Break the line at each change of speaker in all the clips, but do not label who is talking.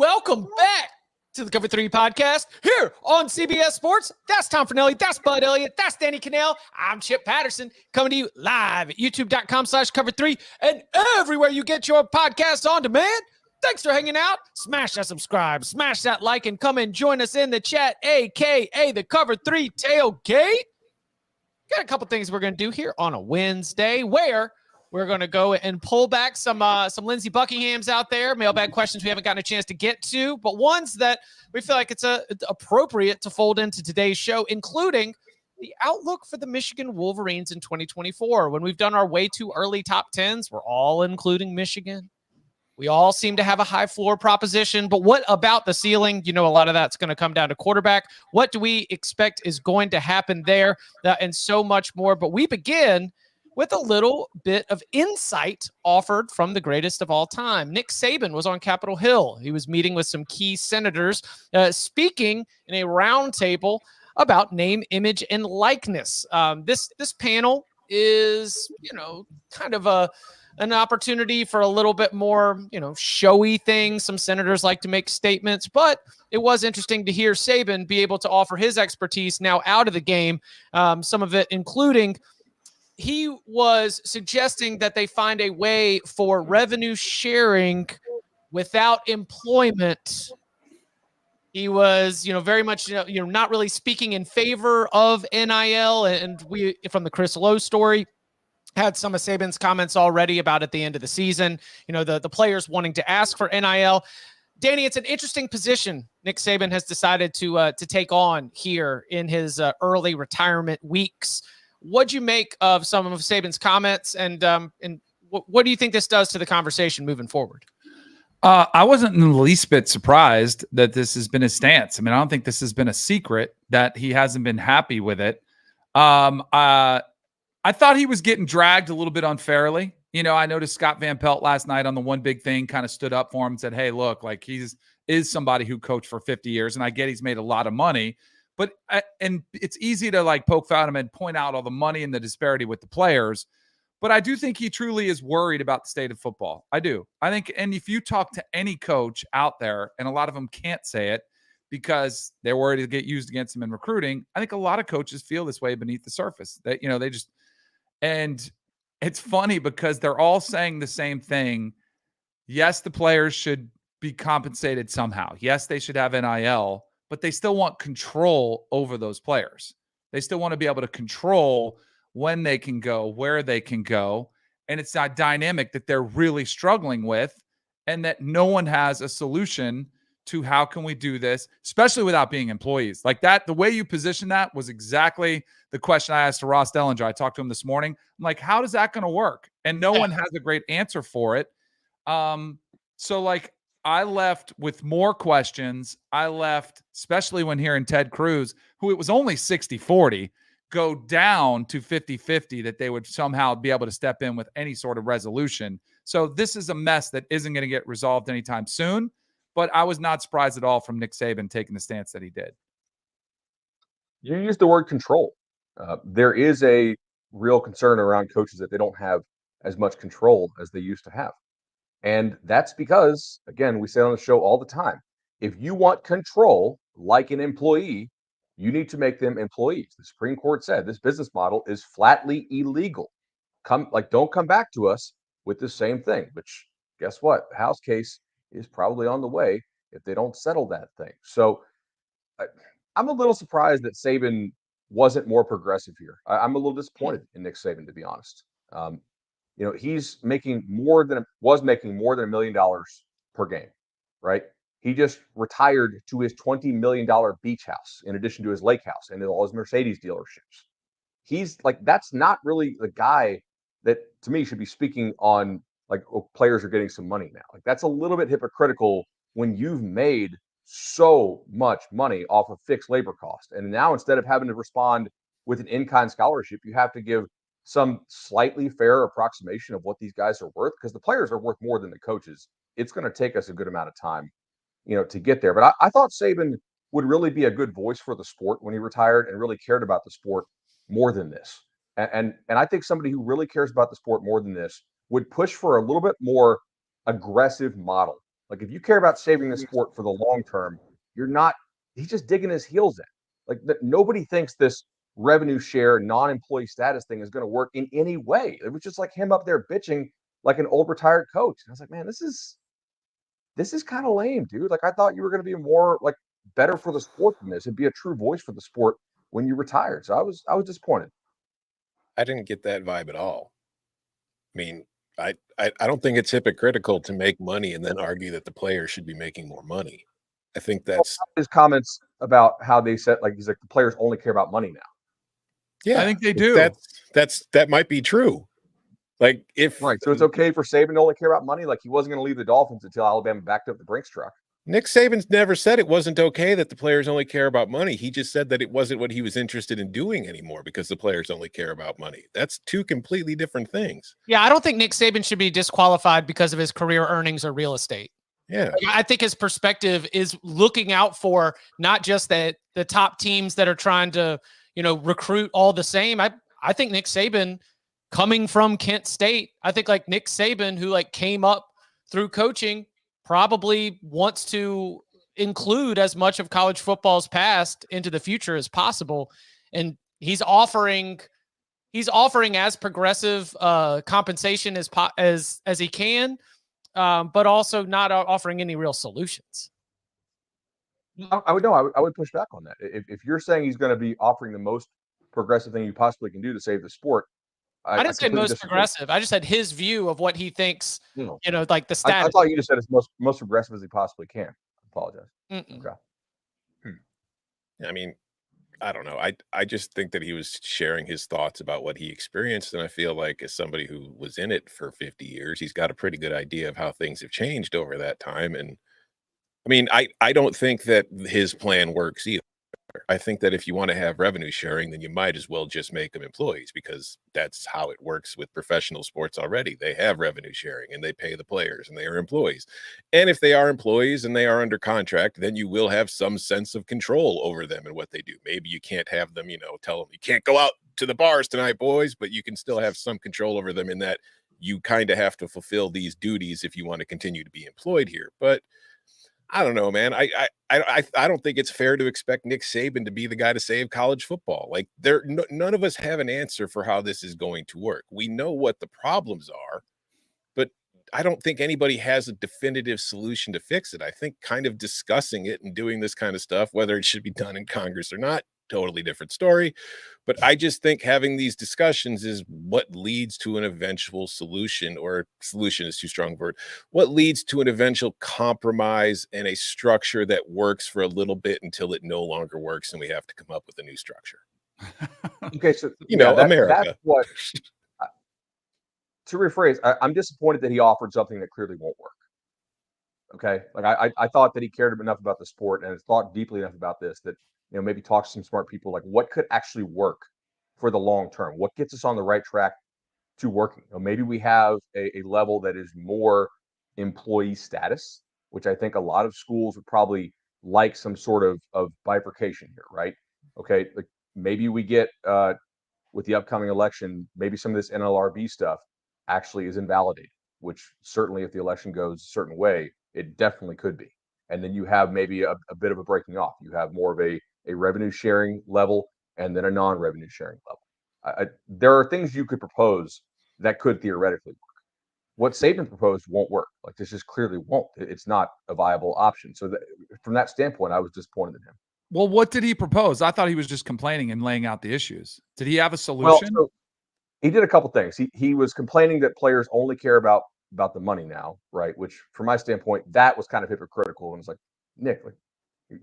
welcome back to the Cover 3 podcast here on CBS Sports. That's Tom Fornelli, that's Bud Elliott, that's Danny Cannell. I'm Chip Patterson, coming to you live at youtube.com/cover3 and everywhere you get your podcasts on demand. Thanks for hanging out. Smash that subscribe, smash that like, and come and join us in the chat, a.k.a. the Cover 3 tailgate. Got a couple things we're going to do here on a Wednesday where we're going to go and pull back some Lindsey Buckinghams out there, mailbag questions we haven't gotten a chance to get to, but ones that we feel like it's appropriate to fold into today's show, including the outlook for the Michigan Wolverines in 2024. When we've done our way too early top 10s, we're all including Michigan. We all seem to have a high floor proposition, but what about the ceiling? You know, a lot of that's going to come down to quarterback. What do we expect is going to happen there, and so much more? But we begin with a little bit of insight offered from the greatest of all time. Nick Saban was on Capitol Hill. He was meeting with some key senators, speaking in a roundtable about name, image, and likeness. This panel is, kind of an opportunity for a little bit more, showy things. Some senators like to make statements, but it was interesting to hear Saban be able to offer his expertise now out of the game. Some of it including he was suggesting that they find a way for revenue sharing without employment. He was, very much, not really speaking in favor of NIL. And we, from the Chris Lowe story, had some of Saban's comments already about at the end of the season, the players wanting to ask for NIL. Danny, it's an interesting position Nick Saban has decided to take on here in his early retirement weeks. What'd you make of some of Saban's comments, and what do you think this does to the conversation moving forward?
I wasn't in the least bit surprised that this has been his stance. I mean, I don't think this has been a secret that he hasn't been happy with it. I thought he was getting dragged a little bit unfairly. I noticed Scott Van Pelt last night on the One Big Thing kind of stood up for him and said, hey, look, like is somebody who coached for 50 years, and I get he's made a lot of money. But and it's easy to like poke fun at him and point out all the money and the disparity with the players. But I do think he truly is worried about the state of football. I do. I think, and if you talk to any coach out there, and a lot of them can't say it because they're worried to get used against them in recruiting, I think a lot of coaches feel this way beneath the surface. That they just, and it's funny because they're all saying the same thing. Yes, the players should be compensated somehow. Yes, they should have NIL. But they still want control over those players. They still want to be able to control when they can go, where they can go. And it's that dynamic that they're really struggling with, and that no one has a solution to how can we do this, especially without being employees. Like that, the way you position that was exactly the question I asked to Ross Dellinger. I talked to him this morning. I'm like, how is that going to work? And no one has a great answer for it. I left with more questions. I left, especially when hearing Ted Cruz, who it was only 60-40, go down to 50-50, that they would somehow be able to step in with any sort of resolution. So this is a mess that isn't going to get resolved anytime soon. But I was not surprised at all from Nick Saban taking the stance that he did.
You used the word control. There is a real concern around coaches that they don't have as much control as they used to have. And that's because, again, we say on the show all the time, if you want control like an employee, you need to make them employees. The Supreme Court said this business model is flatly illegal. Don't come back to us with the same thing, which guess what? The House case is probably on the way if they don't settle that thing. So I'm a little surprised that Saban wasn't more progressive here. I'm a little disappointed in Nick Saban, to be honest. He's was making more than $1 million per game, right? He just retired to his $20 million beach house in addition to his lake house and all his Mercedes dealerships. He's like, that's not really the guy that to me should be speaking on players are getting some money now. Like that's a little bit hypocritical when you've made so much money off of fixed labor cost. And now instead of having to respond with an in-kind scholarship, you have to give some slightly fair approximation of what these guys are worth, because the players are worth more than the coaches. It's going to take us a good amount of time, to get there. But I thought Saban would really be a good voice for the sport when he retired and really cared about the sport more than this. And I think somebody who really cares about the sport more than this would push for a little bit more aggressive model Like, if you care about saving the sport for the long term, you're not. He's just digging his heels in. Like, nobody thinks this revenue share, non-employee status thing is going to work in any way. It was just like him up there bitching like an old retired coach. And I was like, man, this is kind of lame, dude. Like, I thought you were going to be more like better for the sport than this and be a true voice for the sport when you retired. So I was disappointed.
I didn't get that vibe at all. I mean, I don't think it's hypocritical to make money and then argue that the players should be making more money. I think that's
his comments about how they said, like, he's like, the players only care about money now.
Yeah,
I think they do.
That might be true. Like, if
Right, so it's okay for Saban to only care about money. Like, he wasn't going to leave the Dolphins until Alabama backed up the Brinks truck.
Nick Saban's never said it wasn't okay that the players only care about money. He just said that it wasn't what he was interested in doing anymore because the players only care about money. That's two completely different things.
Yeah, I don't think Nick Saban should be disqualified because of his career earnings or real estate.
Yeah.
I think his perspective is looking out for not just the top teams that are trying to, recruit all the same. I think Nick Saban, coming from Kent State, I think like Nick Saban, who like came up through coaching, probably wants to include as much of college football's past into the future as possible. And he's offering as progressive compensation as he can, but also not offering any real solutions.
I would push back on that. If you're saying he's going to be offering the most progressive thing you possibly can do to save the sport,
I didn't say most progressive. I just said his view of what he thinks, like the status.
I thought you just said it's most progressive as he possibly can. I apologize.
Mm-mm.
Okay.
I mean, I don't know. I just think that he was sharing his thoughts about what he experienced. And I feel like as somebody who was in it for 50 years, he's got a pretty good idea of how things have changed over that time. And I mean, I don't think that his plan works either. I think that if you want to have revenue sharing, then you might as well just make them employees because that's how it works with professional sports already. They have revenue sharing and they pay the players and they are employees. And if they are employees and they are under contract, then you will have some sense of control over them and what they do. Maybe you can't have them, tell them you can't go out to the bars tonight, boys, but you can still have some control over them in that you kind of have to fulfill these duties if you want to continue to be employed here. But I don't know, man. I don't think it's fair to expect Nick Saban to be the guy to save college football. Like, none of us have an answer for how this is going to work. We know what the problems are, but I don't think anybody has a definitive solution to fix it. I think kind of discussing it and doing this kind of stuff, whether it should be done in Congress or not, totally different story. But I just think having these discussions is what leads to an eventual solution, or solution is too strong a word, what leads to an eventual compromise and a structure that works for a little bit until it no longer works and we have to come up with a new structure.
Okay, so
America.
That's what. To rephrase, I'm disappointed that he offered something that clearly won't work. Okay, like I thought that he cared enough about the sport and thought deeply enough about this that maybe talk to some smart people, like what could actually work for the long term, what gets us on the right track to working. Maybe we have a level that is more employee status, which I think a lot of schools would probably like some sort of bifurcation here, right? Okay, like maybe we get with the upcoming election, maybe some of this NLRB stuff actually is invalidated, which certainly if the election goes a certain way, it definitely could be. And then you have maybe a bit of a breaking off. You have more of a revenue sharing level and then a non-revenue sharing level. There are things you could propose that could theoretically work. What Saban proposed won't work. Like, this just clearly won't. It's not a viable option. So from that standpoint, I was disappointed in him.
Well, what did he propose? I thought he was just complaining and laying out the issues. Did he have a solution?
Well, so he did a couple things. He was complaining that players only care about the money now, right? Which, from my standpoint, that was kind of hypocritical. And it's like, Nick, like,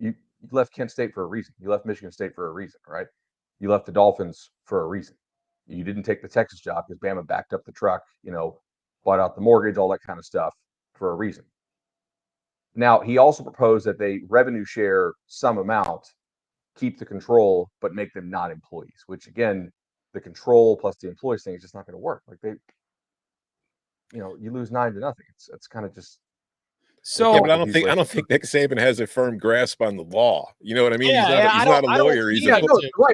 you left Kent State for a reason. You left Michigan State for a reason, right? You left the Dolphins for a reason. You didn't take the Texas job because Bama backed up the truck, bought out the mortgage, all that kind of stuff for a reason. Now, he also proposed that they revenue share some amount, keep the control, but make them not employees, which, again, the control plus the employees thing is just not going to work. Like, you lose 9-0. It's kind of just.
So,
yeah, but I don't think Nick Saban has a firm grasp on the law. You know what I mean?
Yeah,
he's not a lawyer. He's a
right.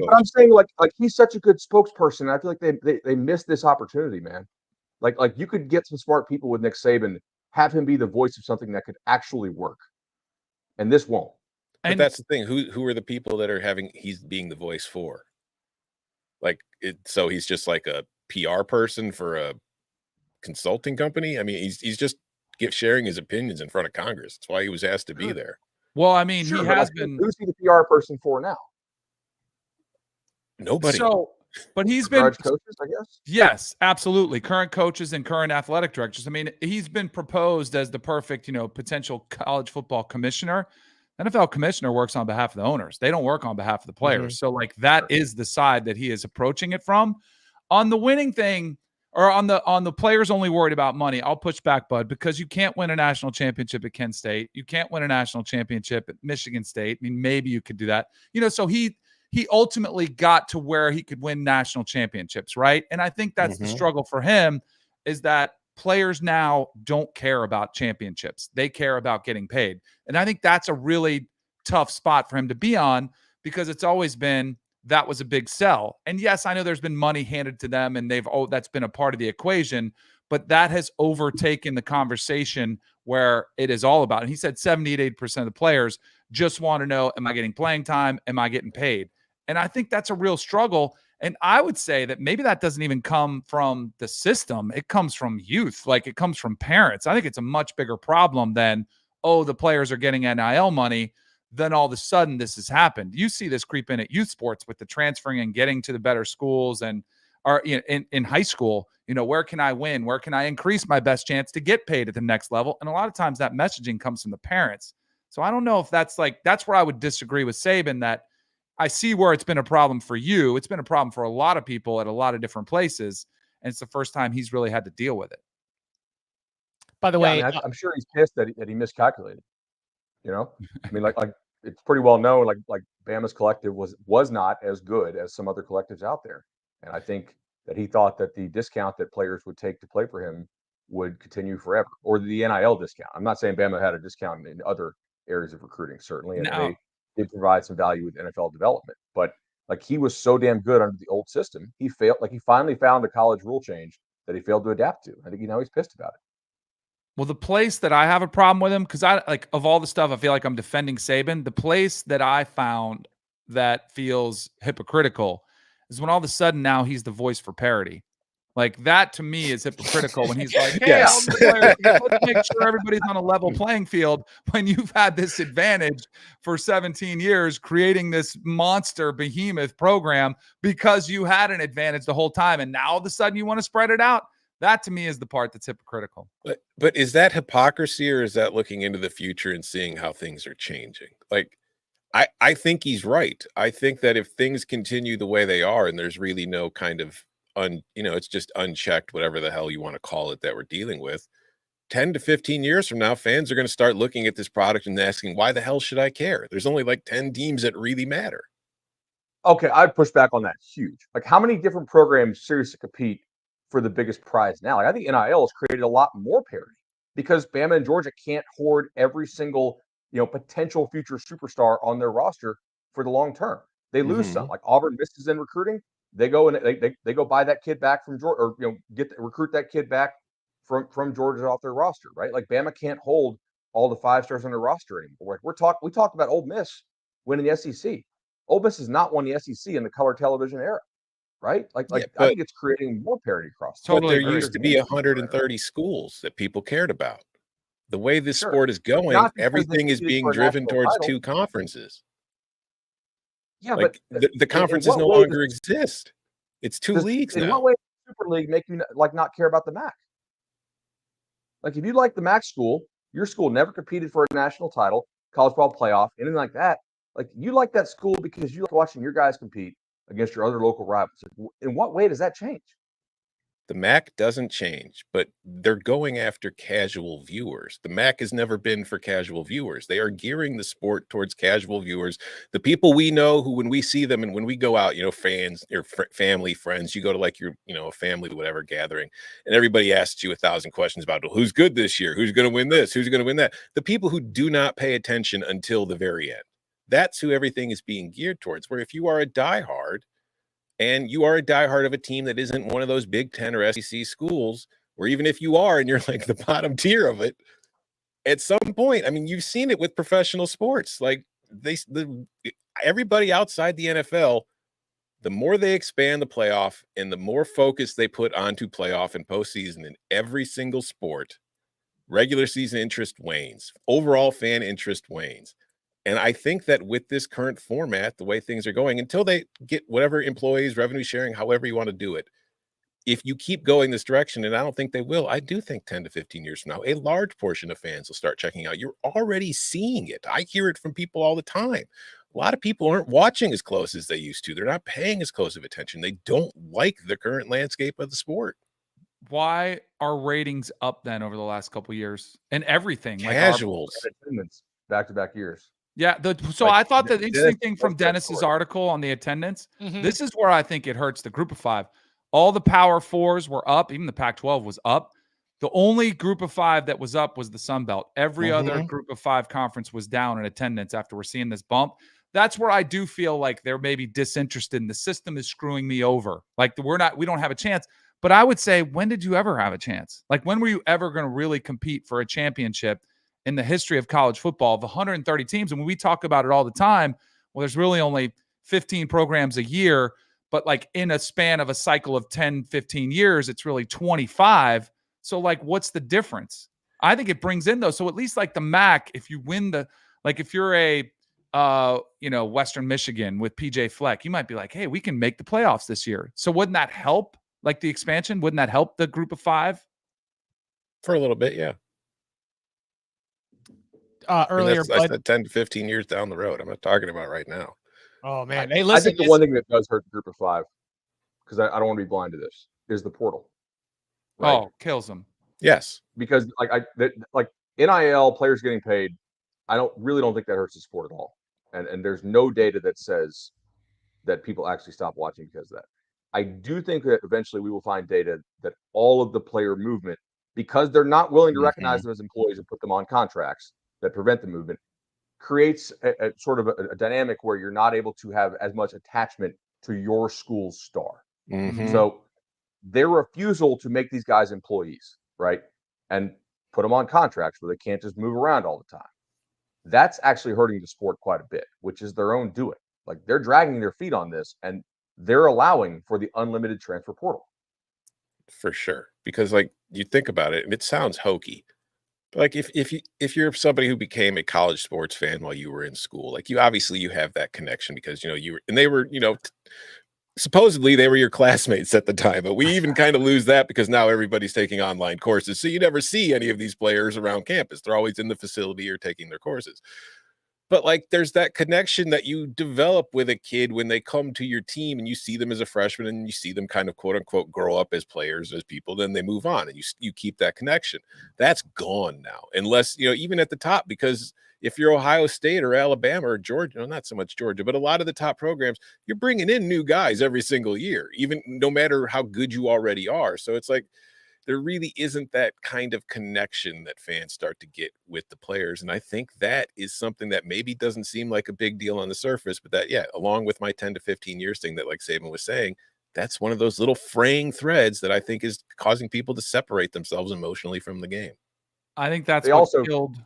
But I'm saying like he's such a good spokesperson. I feel like they missed this opportunity, man. Like you could get some smart people with Nick Saban have him be the voice of something that could actually work. And this won't.
But that's the thing. Who are the people that are he's being the voice for? Like so he's just like a PR person for a consulting company. I mean, he's just sharing his opinions in front of Congress. That's why he was asked to be there.
Well, I mean,
Sure,
he
but
has
like,
been.
who's he the PR person for now?
Nobody.
So, but he's been
coaches, I guess.
Yes, absolutely. Current coaches and current athletic directors. I mean, he's been proposed as the perfect, potential college football commissioner. NFL commissioner works on behalf of the owners. They don't work on behalf of the players. So like that is the side that he is approaching it from. On the winning thing, or on the players only worried about money, I'll push back, Bud, because you can't win a national championship at Kent State. You can't win a national championship at Michigan State. I mean, maybe you could do that. So he ultimately got to where he could win national championships, right? And I think that's the struggle for him, is that players now don't care about championships. They care about getting paid. And I think that's a really tough spot for him to be on, because it's always been that was a big sell. And yes, I know there's been money handed to them and that's been a part of the equation, but that has overtaken the conversation where it is all about. And he said 70 to 80% of the players just want to know, am I getting playing time? Am I getting paid? And I think that's a real struggle. And I would say that maybe that doesn't even come from the system. It comes from youth. Like, it comes from parents. I think it's a much bigger problem than, the players are getting NIL money. Then all of a sudden this has happened. You see this creep in at youth sports with the transferring and getting to the better schools, and in high school, where can I win? Where can I increase my best chance to get paid at the next level? And a lot of times that messaging comes from the parents. So I don't know if that's where I would disagree with Saban, that I see where it's been a problem for you. It's been a problem for a lot of people at a lot of different places. And it's the first time he's really had to deal with it.
By the way,
I'm sure he's pissed that he miscalculated. I mean, like it's pretty well known, like Bama's collective was not as good as some other collectives out there. And I think that he thought that the discount that players would take to play for him would continue forever, or the NIL discount. I'm not saying Bama had a discount in other areas of recruiting, certainly. And they did provide some value with NFL development, but like, he was so damn good under the old system, he failed. Like, he finally found a college rule change that he failed to adapt to. I think he's pissed about it.
Well, the place that I have a problem with him, because of all the stuff, I feel like I'm defending Saban. The place that I found that feels hypocritical is when all of a sudden now he's the voice for Parity. Like, that to me is hypocritical when he's like, hey,
Yes.
let's make sure everybody's on a level playing field, when you've had this advantage for 17 years creating this monster behemoth program because you had an advantage the whole time. And now all of a sudden you want to spread it out. That to me is the part that's hypocritical.
But is that hypocrisy, or is that looking into the future and seeing how things are changing? Like, I think he's right. I think that if things continue the way they are, and there's really no kind of it's just unchecked, whatever the hell you want to call it, that we're dealing with, 10 to 15 years from now, fans are going to start looking at this product and asking, why the hell should I care? There's only like 10 teams that really matter.
Okay, I'd push back on that huge. Like, how many different programs seriously compete for the biggest prize now? Like, I think NIL has created a lot more parity, because Bama and Georgia can't hoard every single potential future superstar on their roster for the long term. They lose some. Like, Auburn misses in recruiting, they go and they go buy that kid back from Georgia, or recruit that kid back from Georgia off their roster, right? Like, Bama can't hold all the 5 stars on their roster anymore. We talked about Ole Miss winning the SEC. Ole Miss has not won the SEC in the color television era, right? Like I think it's creating more parity across.
But there used to be 130 schools that people cared about. The way this sport is going, everything is being driven towards 2 conferences.
Yeah,
like,
but
the conferences no longer exist. It's 2 leagues now.
In what way does Super League make you not care about the MAC? Like, if you like the MAC school, your school never competed for a national title, college ball playoff, anything like that. Like, you like that school because you like watching your guys compete against your other local rivals. In what way does that change?
The MAC doesn't change, but they're going after casual viewers. The MAC has never been for casual viewers. They are gearing the sport towards casual viewers. The people we know, who, when we see them and when we go out, fans, your family, friends, you go to like your, a family, whatever gathering, and everybody asks you 1,000 questions about, well, who's good this year? Who's going to win this? Who's going to win that? The people who do not pay attention until the very end. That's who everything is being geared towards. Where if you are a diehard, and you are a diehard of a team that isn't one of those Big Ten or SEC schools, or even if you are and you're like the bottom tier of it, at some point, I mean, you've seen it with professional sports. Like everybody outside the NFL, the more they expand the playoff and the more focus they put onto playoff and postseason in every single sport, regular season interest wanes, overall fan interest wanes. And I think that with this current format, the way things are going, until they get whatever employees, revenue sharing, however you want to do it, if you keep going this direction, and I don't think they will, I do think 10 to 15 years from now, a large portion of fans will start checking out. You're already seeing it. I hear it from people all the time. A lot of people aren't watching as close as they used to. They're not paying as close of attention. They don't like the current landscape of the sport.
Why are ratings up then over the last couple of years and everything?
Casuals.
Attendance back-to-back years.
Yeah. So I thought the interesting thing from Dennis's article on the attendance, this is where I think it hurts the group of five. All the Power Fours were up. Even the Pac-12 was up. The only group of five that was up was the Sun Belt. Every other group of five conference was down in attendance after we're seeing this bump. That's where I do feel like they're maybe disinterested and the system is screwing me over. Like we don't have a chance. But I would say, when did you ever have a chance? Like, when were you ever going to really compete for a championship in the history of college football? The 130 teams, and when we talk about it all the time, well, there's really only 15 programs a year. But like in a span of a cycle of 10, 15 years, it's really 25. So like, what's the difference? I think it brings in those. So at least like the MAC, if you win if you're a, Western Michigan with PJ Fleck, you might be like, hey, we can make the playoffs this year. So wouldn't that help? Like the expansion, wouldn't that help the group of five?
For a little bit, yeah.
Earlier,
I said 10 to 15 years down the road. I'm not talking about right now.
Oh man, hey,
I
listen.
think the one thing that does hurt the group of five, because I don't want to be blind to this, is the portal.
Right? Oh, kills them.
Yes,
because like NIL players getting paid, I don't think that hurts the sport at all. And there's no data that says that people actually stop watching because of that. I do think that eventually we will find data that all of the player movement, because they're not willing to recognize them as employees and put them on contracts that prevent the movement, creates a sort of a dynamic where you're not able to have as much attachment to your school's star. So their refusal to make these guys employees, right, and put them on contracts where they can't just move around all the time, that's actually hurting the sport quite a bit, which is their own doing. Like, they're dragging their feet on this, and they're allowing for the unlimited transfer portal.
For sure. Because like, you think about it, and it sounds hokey. Like if you're somebody who became a college sports fan while you were in school, like you have that connection because they were supposedly they were your classmates at the time, but we even kind of lose that because now everybody's taking online courses, so you never see any of these players around campus. They're always in the facility or taking their courses. But like, there's that connection that you develop with a kid when they come to your team and you see them as a freshman and you see them kind of quote unquote grow up as players, as people, then they move on and you keep that connection. That's gone now, unless, even at the top, because if you're Ohio State or Alabama or Georgia, not so much Georgia, but a lot of the top programs, you're bringing in new guys every single year, even no matter how good you already are. So it's like, there really isn't that kind of connection that fans start to get with the players. And I think that is something that maybe doesn't seem like a big deal on the surface, but that, along with my 10 to 15 years thing that like Saban was saying, that's one of those little fraying threads that I think is causing people to separate themselves emotionally from the game.
I think that's what killed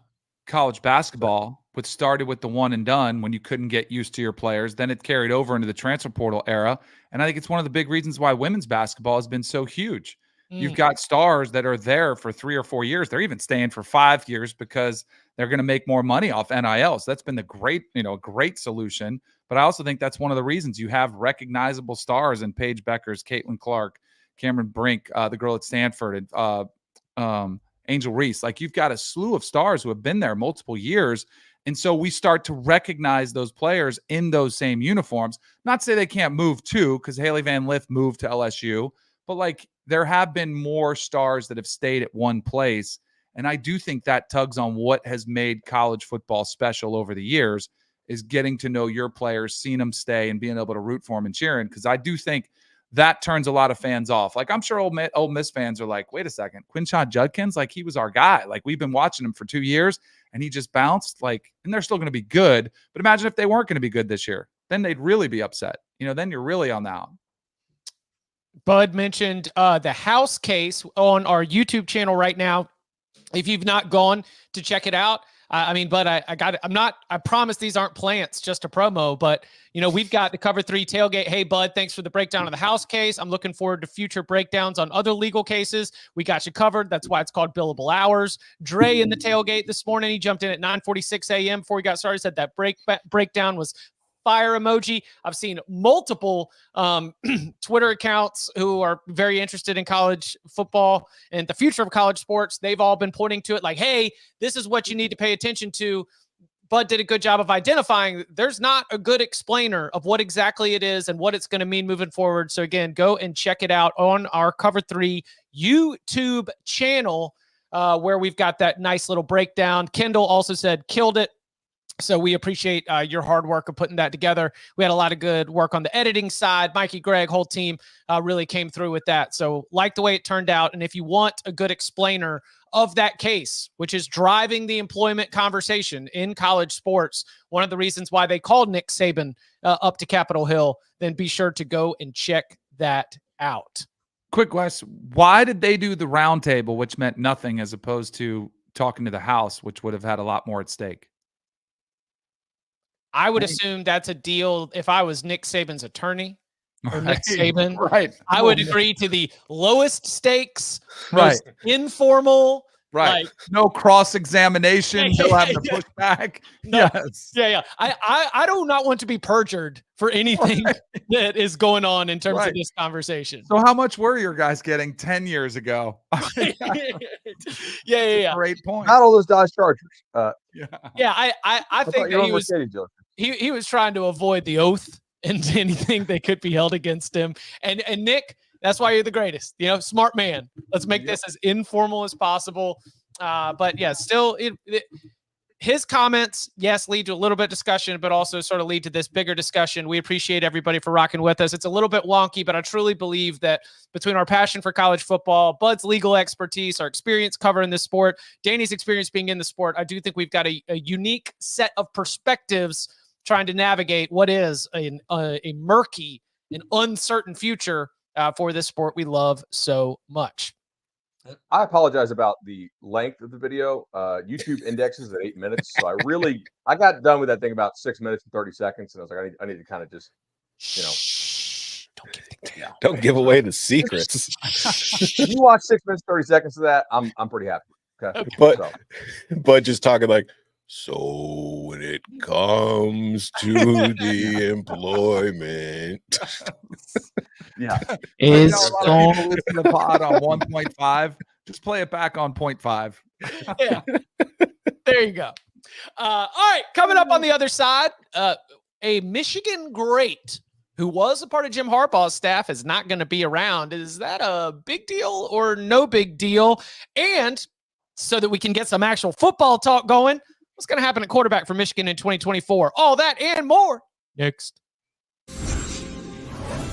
college basketball, which started with the one and done when you couldn't get used to your players. Then it carried over into the transfer portal era. And I think it's one of the big reasons why women's basketball has been so huge. You've got stars that are there for 3 or 4 years. They're even staying for 5 years because they're going to make more money off NIL. So that's been the great solution. But I also think that's one of the reasons you have recognizable stars in Paige Beckers, Caitlin Clark, Cameron Brink, the girl at Stanford, and Angel Reese. Like, you've got a slew of stars who have been there multiple years. And so we start to recognize those players in those same uniforms. Not to say they can't move too, because Haley Van Lith moved to LSU. But like, there have been more stars that have stayed at one place. And I do think that tugs on what has made college football special over the years is getting to know your players, seeing them stay, and being able to root for them and cheering. Because I do think that turns a lot of fans off. Like, I'm sure Ole Miss fans are like, wait a second, Quinshon Judkins, like, he was our guy. Like, we've been watching him for 2 years and he just bounced. Like, and they're still going to be good. But imagine if they weren't going to be good this year. Then they'd really be upset. Then you're really on the out.
Bud mentioned the house case on our YouTube channel right now. If you've not gone to check it out, Bud, I promise these aren't plants, just a promo, but we've got the Cover 3 tailgate. Hey, Bud, thanks for the breakdown of the house case. I'm looking forward to future breakdowns on other legal cases. We got you covered. That's why it's called billable hours. Dre in the tailgate this morning. He jumped in at 9:46 a.m. before he got started. Said that breakdown was fire emoji. I've seen multiple Twitter accounts who are very interested in college football and the future of college sports. They've all been pointing to it like, hey, this is what you need to pay attention to. Bud did a good job of identifying there's not a good explainer of what exactly it is and what it's going to mean moving forward. So again, go and check it out on our Cover 3 YouTube channel where we've got that nice little breakdown. Kendall also said, killed it. So we appreciate your hard work of putting that together. We had a lot of good work on the editing side. Mikey, Greg, whole team really came through with that. So like the way it turned out. And if you want a good explainer of that case, which is driving the employment conversation in college sports, one of the reasons why they called Nick Saban up to Capitol Hill, then be sure to go and check that out.
Quick question. Why did they do the roundtable, which meant nothing, as opposed to talking to the House, which would have had a lot more at stake?
I would assume that's a deal. If I was Nick Saban's attorney or Nick Saban,
right,
I would agree to the lowest stakes, most informal,
right? Like, no cross-examination. They'll have to push back.
No,
yes.
Yeah. I do not want to be perjured for anything that is going on in terms of this conversation.
So how much were your guys getting 10 years ago?
Yeah.
Great point.
Not all those Dodge Chargers.
I think that he was trying to avoid the oath and anything that could be held against him. And Nick, that's why you're the greatest. Smart man. Let's make this as informal as possible. But yeah, still his comments, yes, lead to a little bit of discussion, but also sort of lead to this bigger discussion. We appreciate everybody for rocking with us. It's a little bit wonky, but I truly believe that between our passion for college football, Bud's legal expertise, our experience covering this sport, Danny's experience being in the sport, I do think we've got a unique set of perspectives trying to navigate what is a murky and uncertain future for this sport we love so much.
I apologize about the length of the video. YouTube indexes at 8 minutes. So I got done with that thing about 6 minutes and 30 seconds. And I was like, I need to kind of just,
don't give away the secrets.
If you watch 6 minutes, 30 seconds of that, I'm pretty happy. Okay.
But just talking like, so when it comes to the employment.
Yeah.
Is
listen to the pod on 1.5. Just play it back on 0.5.
Yeah. There you go. All right. Coming up on the other side, a Michigan great who was a part of Jim Harbaugh's staff is not going to be around. Is that a big deal or no big deal? And so that we can get some actual football talk going, what's going to happen at quarterback for Michigan in 2024? All that and more next.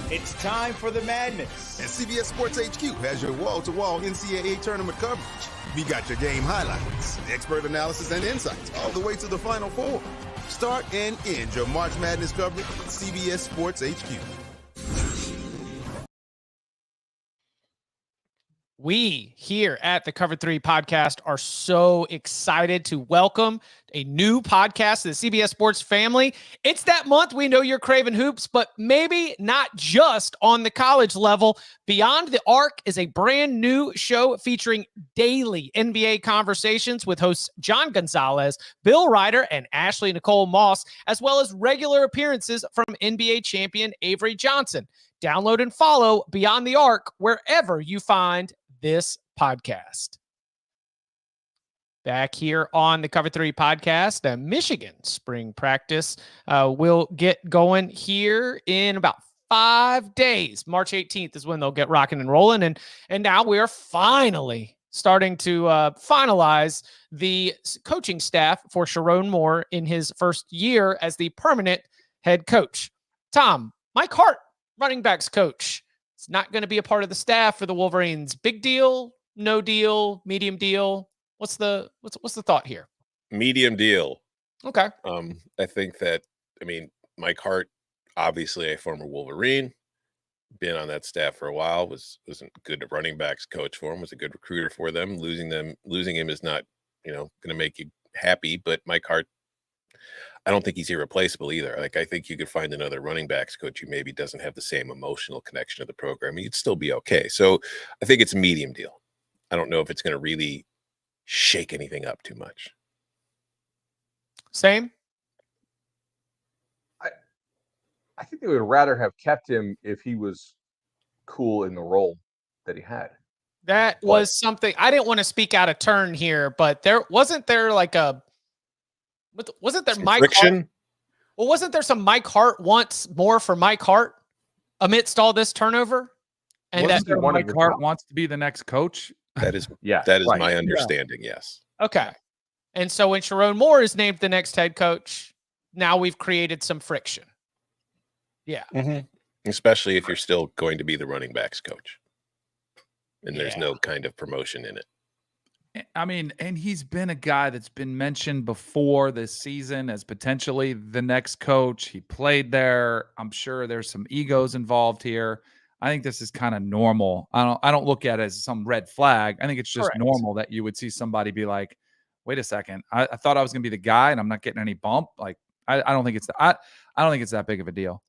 It's time for the madness.
And CBS Sports HQ has your wall-to-wall NCAA tournament coverage. We got your game highlights, expert analysis, and insights all the way to the Final Four. Start and end your March Madness coverage with CBS Sports HQ.
We here at the Cover 3 podcast are so excited to welcome a new podcast to the CBS Sports family. It's that month. We know you're craving hoops, but maybe not just on the college level. Beyond the Arc is a brand new show featuring daily NBA conversations with hosts John Gonzalez, Bill Ryder, and Ashley Nicole Moss, as well as regular appearances from NBA champion Avery Johnson. Download and follow Beyond the Arc wherever you find this podcast. Back here on the Cover 3 podcast, Michigan spring practice will get going here in about 5 days. March 18th is when they'll get rocking and rolling. And now we are finally starting to finalize the coaching staff for Sharon Moore in his first year as the permanent head coach. Tom, Mike Hart, running backs coach, it's not going to be a part of the staff for the Wolverines. Big deal, no deal, medium deal. What's the thought here?
Medium deal.
Okay.
I think that, Mike Hart, obviously a former Wolverine. been on that staff for a while, wasn't good running backs coach for him, was a good recruiter for them. Losing him is not, going to make you happy, but Mike Hart, I don't think he's irreplaceable either. Like, I think you could find another running backs coach who maybe doesn't have the same emotional connection to the program. He'd still be okay. So I think it's a medium deal. I don't know if it's going to really shake anything up too much.
Same.
I think they would rather have kept him if he was cool in the role that he had.
That was something I didn't want to speak out of turn here, but wasn't there Mike
friction?
Hart? Well, wasn't there some Mike Hart wants more for Mike Hart amidst all this turnover? And
Wasn't there Mike Hart wants to be the next coach?
That is
right.
my understanding. Yeah. Yes.
Okay. And so when Sharon Moore is named the next head coach, now we've created some friction. Yeah.
Mm-hmm. Especially if you're still going to be the running backs coach and there's no kind of promotion in it.
I mean, and he's been a guy that's been mentioned before this season as potentially the next coach. He played there. I'm sure there's some egos involved here. I think this is kind of normal. I don't look at it as some red flag. I think it's just normal that you would see somebody be like, wait a second, I thought I was going to be the guy and I'm not getting any bump. Like, I don't think it's I don't think it's that big of a deal.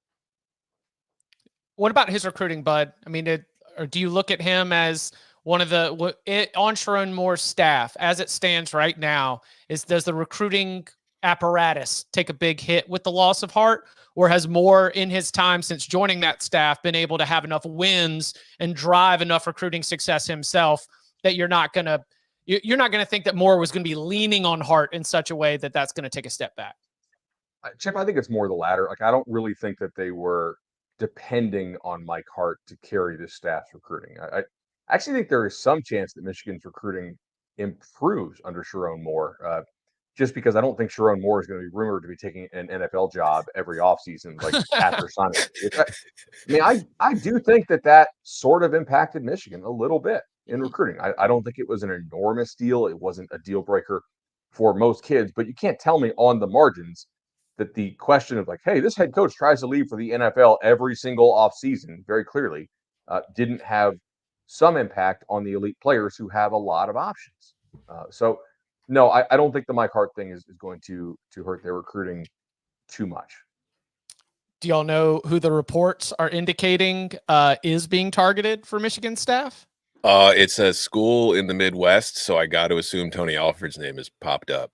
What about his recruiting, Bud? I mean, or do you look at him as one of on Sharon Moore's staff as it stands right now? Does the recruiting apparatus take a big hit with the loss of Hart, or has Moore in his time since joining that staff been able to have enough wins and drive enough recruiting success himself that you're not going to think that Moore was going to be leaning on Hart in such a way that that's going to take a step back?
Chip, I think it's more the latter. Like, I don't really think that they were depending on Mike Hart to carry this staff's recruiting. I actually think there is some chance that Michigan's recruiting improves under Sharon Moore, just because I don't think Sharon Moore is going to be rumored to be taking an NFL job every offseason, like after signing. I mean, I do think that sort of impacted Michigan a little bit in recruiting. I don't think it was an enormous deal. It wasn't a deal breaker for most kids, but you can't tell me on the margins that the question of like, hey, this head coach tries to leave for the NFL every single offseason, very clearly, didn't have some impact on the elite players who have a lot of options. So, no, I don't think the Mike Hart thing is going to hurt their recruiting too much.
Do y'all know who the reports are indicating is being targeted for Michigan staff?
It's a school in the Midwest, so I got to assume Tony Alford's name has popped up.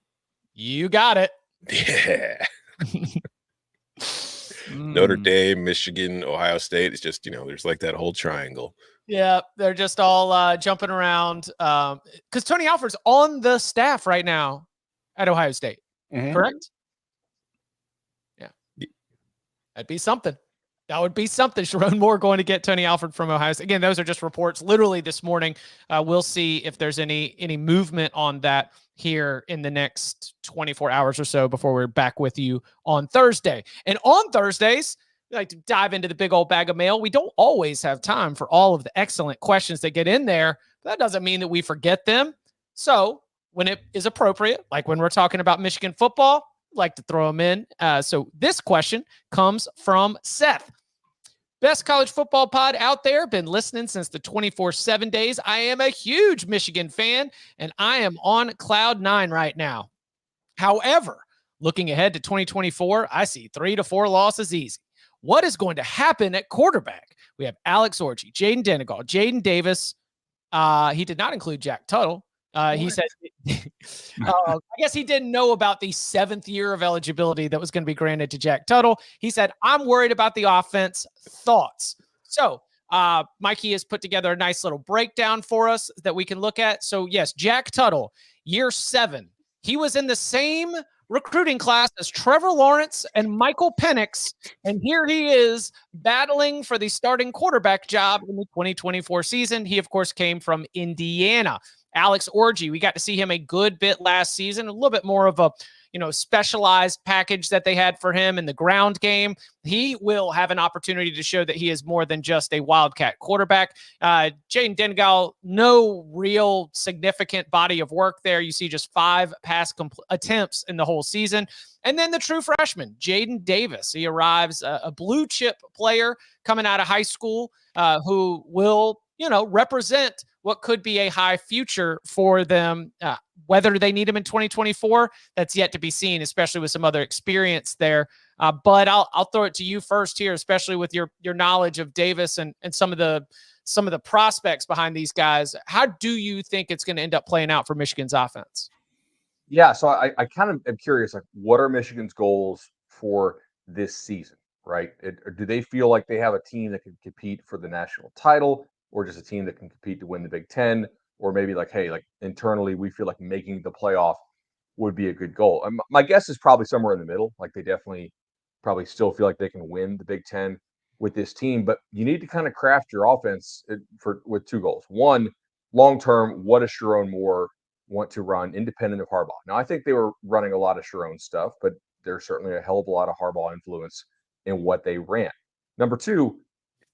You got it.
Yeah. Notre Dame, Michigan, Ohio State. It's just, there's like that whole triangle.
Yeah, they're just all jumping around because Tony Alford's on the staff right now at Ohio State, correct? Yeah. That'd be something. That would be something. Sharon Moore going to get Tony Alford from Ohio State. Again, those are just reports literally this morning. We'll see if there's any movement on that here in the next 24 hours or so before we're back with you on Thursday. And on Thursdays, we like to dive into the big old bag of mail. We don't always have time for all of the excellent questions that get in there. But that doesn't mean that we forget them. So when it is appropriate, like when we're talking about Michigan football, I'd like to throw them in. So this question comes from Seth. Best college football pod out there. Been listening since the 24/7 days. I am a huge Michigan fan, and I am on cloud 9 right now. However, looking ahead to 2024, I see 3 to 4 losses easy. What is going to happen at quarterback? We have Alex Orji, Jaden Denegal, Jaden Davis. He did not include Jack Tuttle. He said, I guess he didn't know about the 7th year of eligibility that was going to be granted to Jack Tuttle. He said, I'm worried about the offense. Thoughts? So Mikey has put together a nice little breakdown for us that we can look at. So yes, Jack Tuttle, year 7. He was in the same recruiting class as Trevor Lawrence and Michael Penix. And here he is battling for the starting quarterback job in the 2024 season. He, of course, came from Indiana. Alex Orji, we got to see him a good bit last season, a little bit more of a specialized package that they had for him in the ground game. He will have an opportunity to show that he is more than just a Wildcat quarterback. Jaden Denegal, no real significant body of work there. You see just 5 pass attempts in the whole season. And then the true freshman, Jaden Davis. He arrives, a blue chip player coming out of high school who will, represent what could be a high future for them. Whether they need him in 2024, that's yet to be seen, especially with some other experience there. But I'll throw it to you first here, especially with your knowledge of Davis and some of the prospects behind these guys. How do you think it's going to end up playing out for Michigan's offense?
Yeah, so I kind of am curious, like, what are Michigan's goals for this season, right? Do they feel like they have a team that can compete for the national title, or just a team that can compete to win the Big Ten, or maybe like, hey, like internally we feel like making the playoff would be a good goal? My guess is probably somewhere in the middle. Like, they definitely probably still feel like they can win the Big Ten with this team, but you need to kind of craft your offense with 2 goals. One, long term, what does Sharon Moore want to run independent of Harbaugh? Now, I think they were running a lot of Sharon stuff, but there's certainly a hell of a lot of Harbaugh influence in what they ran. Number 2,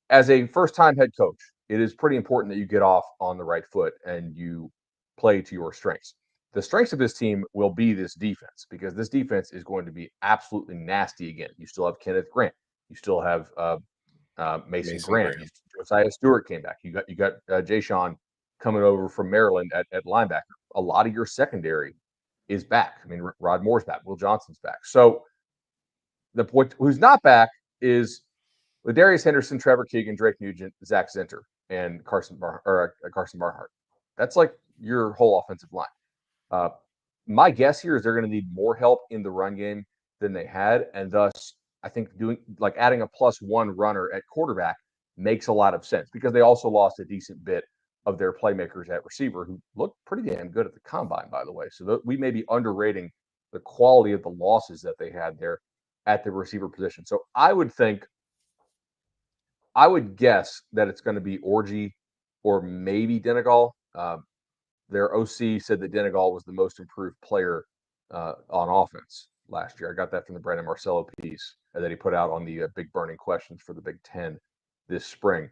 as a first-time head coach, it is pretty important that you get off on the right foot and you play to your strengths. The strengths of this team will be this defense, because this defense is going to be absolutely nasty again. You still have Kenneth Grant. You still have Mason Grant. Josiah Stewart came back. You got Jay Sean coming over from Maryland at linebacker. A lot of your secondary is back. I mean, Rod Moore's back. Will Johnson's back. So who's not back is Ladarius Henderson, Trevor Keegan, Drake Nugent, Zach Zinter, and Carson Barnhart. That's like your whole offensive line. My guess here is they're going to need more help in the run game than they had, and thus I think adding a +1 runner at quarterback makes a lot of sense, because they also lost a decent bit of their playmakers at receiver, who looked pretty damn good at the combine, by the way. So we may be underrating the quality of the losses that they had there at the receiver position. So I would guess that it's going to be Orji or maybe Denegal. Their OC said that Denegal was the most improved player on offense last year. I got that from the Brandon Marcello piece that he put out on the Big Burning Questions for the Big Ten this spring.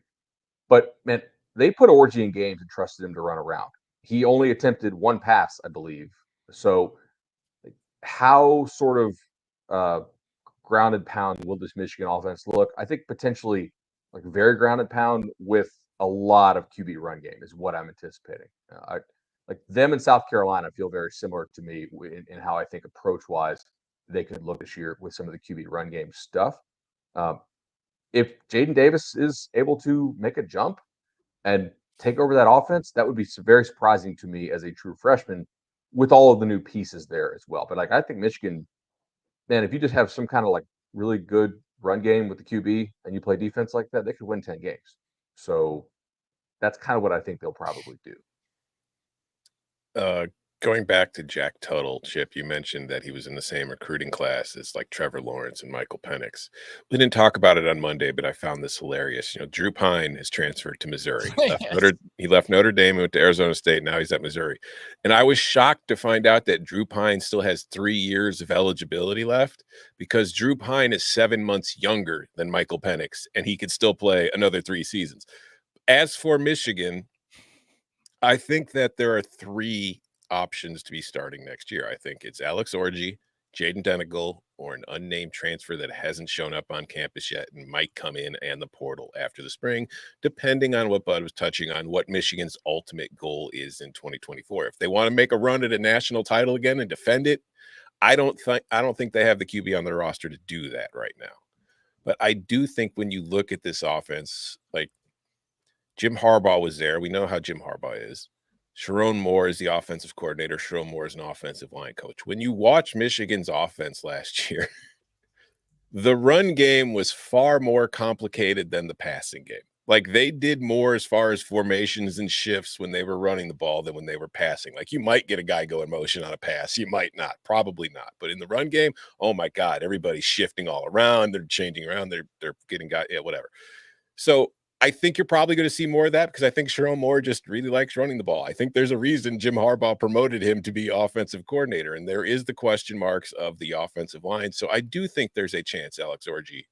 But, man, they put Orji in games and trusted him to run around. He only attempted 1 pass, I believe. So how sort of grounded pound will this Michigan offense look? I think potentially like very grounded pound with a lot of QB run game is what I'm anticipating. Like them in South Carolina feel very similar to me in how I think approach-wise they could look this year with some of the QB run game stuff. If Jaden Davis is able to make a jump and take over that offense, that would be very surprising to me as a true freshman, with all of the new pieces there as well. But like, I think Michigan, man, if you just have some kind of like really good run game with the QB and you play defense like that, they could win 10 games. So that's kind of what I think they'll probably do.
Going back to Jack Tuttle, Chip, you mentioned that he was in the same recruiting class as like Trevor Lawrence and Michael Penix. We didn't talk about it on Monday, but I found this hilarious. Drew Pine has transferred to Missouri. He left Notre Dame and went to Arizona State. Now he's at Missouri. And I was shocked to find out that Drew Pine still has 3 years of eligibility left, because Drew Pine is 7 months younger than Michael Penix, and he could still play another 3 seasons. As for Michigan, I think that there are 3 options to be starting next year. I think it's Alex Orji, Jaden Denegal, or an unnamed transfer that hasn't shown up on campus yet and might come in and the portal after the spring, depending on what Bud was touching on, what Michigan's ultimate goal is in 2024. If they want to make a run at a national title again and defend it, I don't think they have the QB on their roster to do that right now. But I do think when you look at this offense, like Jim Harbaugh was there. We know how Jim Harbaugh is. Sharon Moore is the offensive coordinator. Sharon Moore is an offensive line coach. When you watch Michigan's offense last year, the run game was far more complicated than the passing game. Like, they did more as far as formations and shifts when they were running the ball than when they were passing. Like, you might get a guy go in motion on a pass. You might not. Probably not. But in the run game, oh, my God, everybody's shifting all around. They're changing around. They're getting guys, whatever. So I think you're probably going to see more of that because I think Sherrone Moore just really likes running the ball. I think there's a reason Jim Harbaugh promoted him to be offensive coordinator, and there is the question marks of the offensive line. So I do think there's a chance Alex Orji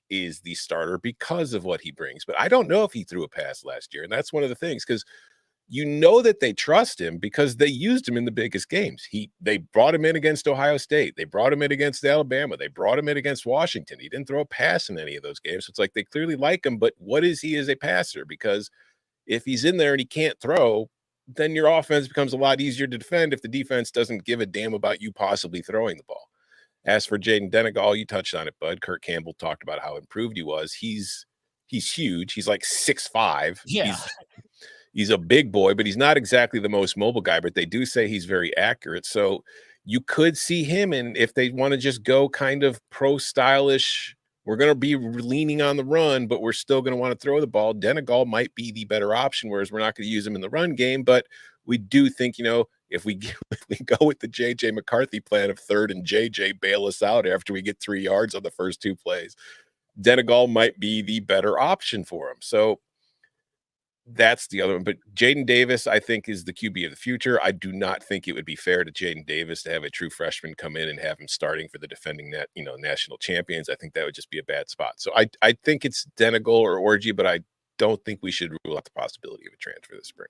is the starter because of what he brings. But I don't know if he threw a pass last year, and that's one of the things because you know that they trust him because they used him in the biggest games. They brought him in against Ohio State. They brought him in against Alabama. They brought him in against Washington. He didn't throw a pass in any of those games. So it's like they clearly like him, but what is he as a passer? Because if he's in there and he can't throw, then your offense becomes a lot easier to defend if the defense doesn't give a damn about you possibly throwing the ball. As for Jaden Denegal, you touched on it, bud. Kurt Campbell talked about how improved he was. He's huge. He's like 6'5".
Yeah.
He's a big boy, but he's not exactly the most mobile guy, but they do say he's very accurate. So you could see him, and if they want to just go kind of pro stylish, we're going to be leaning on the run, but we're still going to want to throw the ball. Denegal might be the better option, whereas we're not going to use him in the run game. But we do think, if we go with the J.J. McCarthy plan of third and J.J. bail us out after we get 3 yards on the first 2 plays, Denegal might be the better option for him. So that's the other one. But Jaden Davis, I think, is the QB of the future. I do not think it would be fair to Jaden Davis to have a true freshman come in and have him starting for the defending national champions. I think that would just be a bad spot. So I think it's Denegal or Orji, but I don't think we should rule out the possibility of a transfer this spring.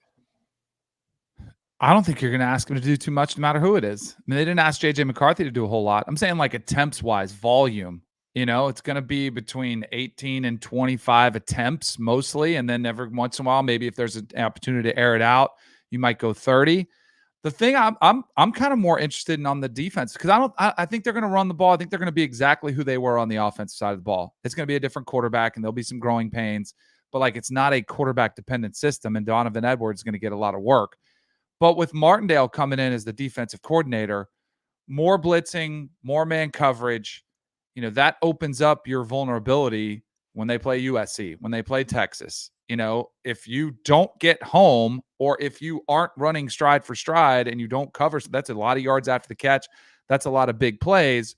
I don't think you're going to ask him to do too much no matter who it is. I mean, they didn't ask J.J. McCarthy to do a whole lot. I'm saying like attempts-wise, volume. It's going to be between 18 and 25 attempts mostly. And then every once in a while, maybe if there's an opportunity to air it out, you might go 30. The thing I'm kind of more interested in on the defense because I think they're going to run the ball. I think they're going to be exactly who they were on the offensive side of the ball. It's going to be a different quarterback and there'll be some growing pains, but like it's not a quarterback dependent system and Donovan Edwards is going to get a lot of work. But with Martindale coming in as the defensive coordinator, more blitzing, more man coverage, that opens up your vulnerability when they play USC, when they play Texas. If you don't get home or if you aren't running stride for stride and you don't cover, so that's a lot of yards after the catch. That's a lot of big plays.